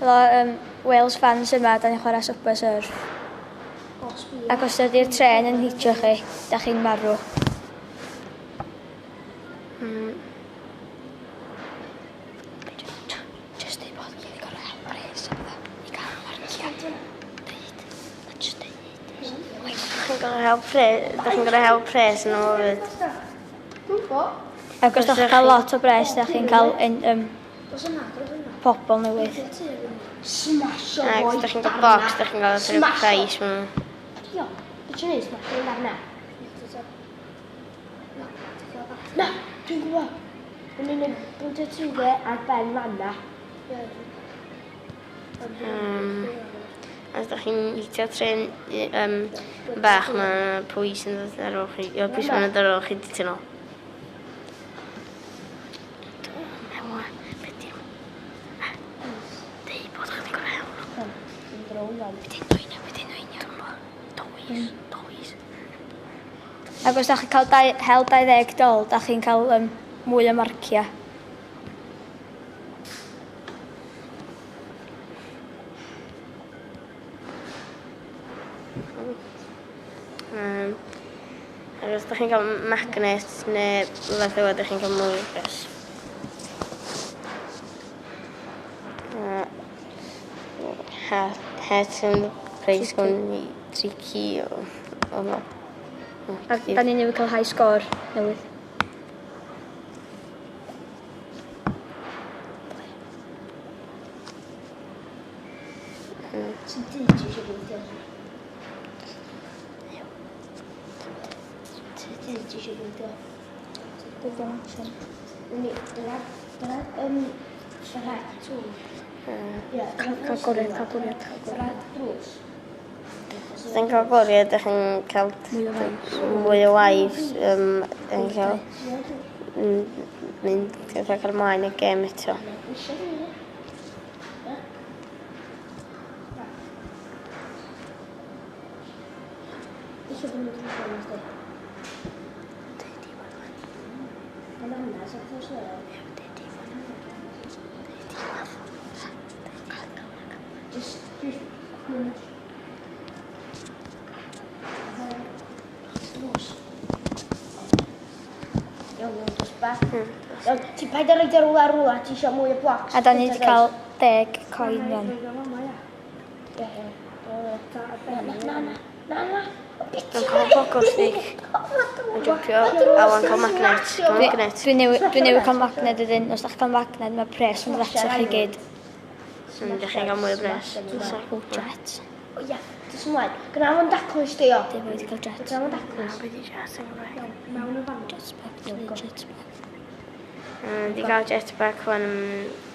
Helo, Wales fans yma, da ni'n chwarae Super Surf. Ac os ydy'r tren yn hitio chi, da chi'n marw. Just dweud bod chi'n gorau help pres i gael marciad. Da chi'n gorau help pres yn ôl fyd. Ac os da chi'n cael lot o bres, da chi'n cael pobl newydd. Ac os da chi'n cael box, da chi'n cael rhyw prais mewn. Io, ti neud smash yn darna? Na, dwi'n gwybod. Yn unig bwynt y trwydde ar ben fanna. Os da chi'n hitio tren bach, mae pwys yn dod ar ôl chi. Pwys mae'n dod ar ôl chi di tyn ôl. Ac os da chi'n cael hel $20, da chi'n cael mwy o marcia. Ac os da chi'n cael magnet neu rhywbeth yw, da chi'n cael mwy o bres. Het yn pres gwn i tricky o no. Ac da ni'n newid cael high score newydd. Ti'n dyd ti eisiau gweithio? Ti'n dyd ti eisiau gweithio? Dwi'n siarad. Dyna, siarad trwy. Cael gwriad. Siarad drws. Os da chi'n cael gwriad, da chi'n cael mwy o waith. Yn cael mynd cael mlaen y gêm eto. Eisiau bod nhw'n dwi'n gwybod. Yn anna, sef ddod sy'n Just Iawn, just back. Iawn, ti'n paid ar roed ar rwla, ti eisiau mwy o blocs. A da ni wedi cael 10 coin fan. Na. Dwi'n cael bogor stig. Yn jympio a wan cael magnet. Dwi'n newid cael magnet ydyn. Os da chi'n cael magnet, mae pres yn ddata chi gyd. Da chi'n cael mwy o bres. O, jet. O ia, dwi'n ymlaen. Gwna fo'n daclwys di o. Dim wedi cael jet. Gwna fo'n daclwys. Be di jet yn Gymraeg? Mewn o fan. Jetpack. Di gael jetpack wan yn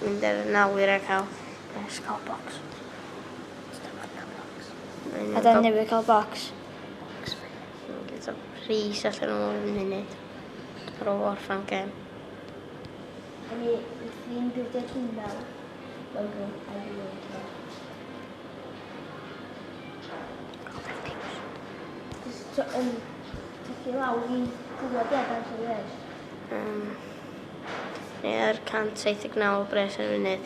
mynd ar nawyr a cael skull box. A da ni newid cael box. Gyda pris allan o'r munud ar ôl orffan gêm. A ni, dwi'n bildio twnnel. Logo, a dwi'n logo. Tychu lawr i gwybod efo'n sy'n res. Neu ar 179 o bres yn y munud.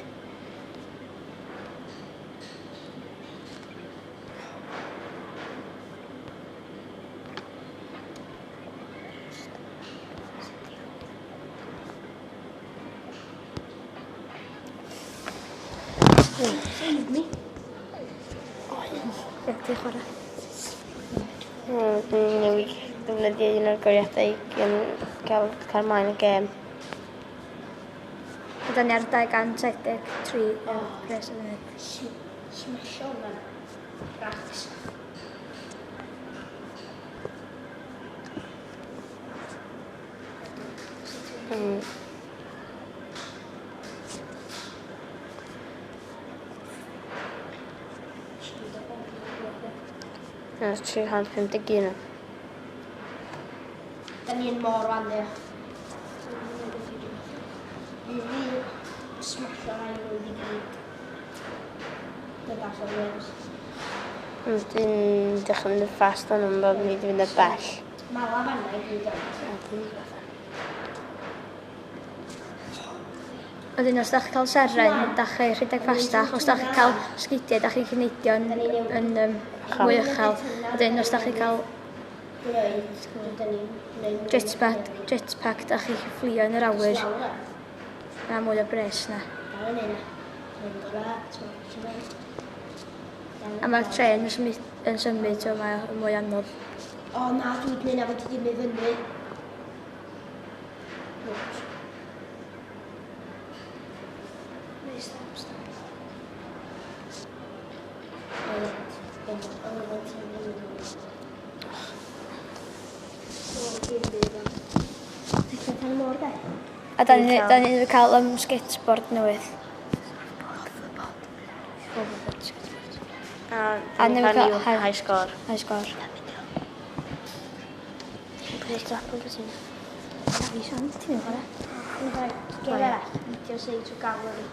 Save me. Ti'n chwarae? Dwi'n newid defnyddio un o'r goriadau gan cael mlaen y gêm. A da ni ar 273 pres yn munud. Smasho hwnna. Gratis. Yna 351. Da ni'n mor fannu. I fi smasho rhaid o wedi gyd. Dyna so Wales. Dwi'n dechrau mynd yn ffast o'n nhw'n bod ni wedi mynd yn bell. Mala fanna i gyd o'n. Wedyn, os da chi'n cael seren, da chi rhedeg fastach. Os da chi'n cael sgidiau, da chi'n cyneidio yn mwy uchel. Wedyn, os da chi'n cael jetpack, da chi'n fflio yn yr awyr. Mae mwy o bres na. A mae'r tren yn symud, so mae'n mwy anodd. O na, dwi'n gwneud na fod ti ddim i fyny. A da ni wedi cael skateboard newydd. A ni wedi cael high score. High score. Pwys drapon beth sy'n? Fi sian, ti'n mynd chwarae? Geir arall, video sy'n trwy gallery.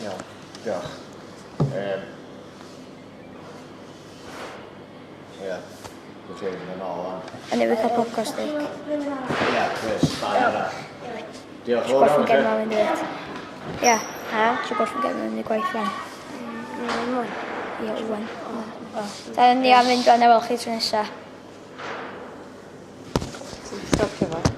Iawn, diolch. Ie, dwi'n siarad yn ôl am. A ni wedi cael poco stick. Ie, Chris, dau arall. Diolch Ti'n gorffen gen mewn mynd i ddweud. Ie. Ha? Ti'n gorffen gen mewn i gwaith fan. Mwy. Ie, wwan. Da ni am mynd o'n ewel chi tro nesaf. Stopio fo.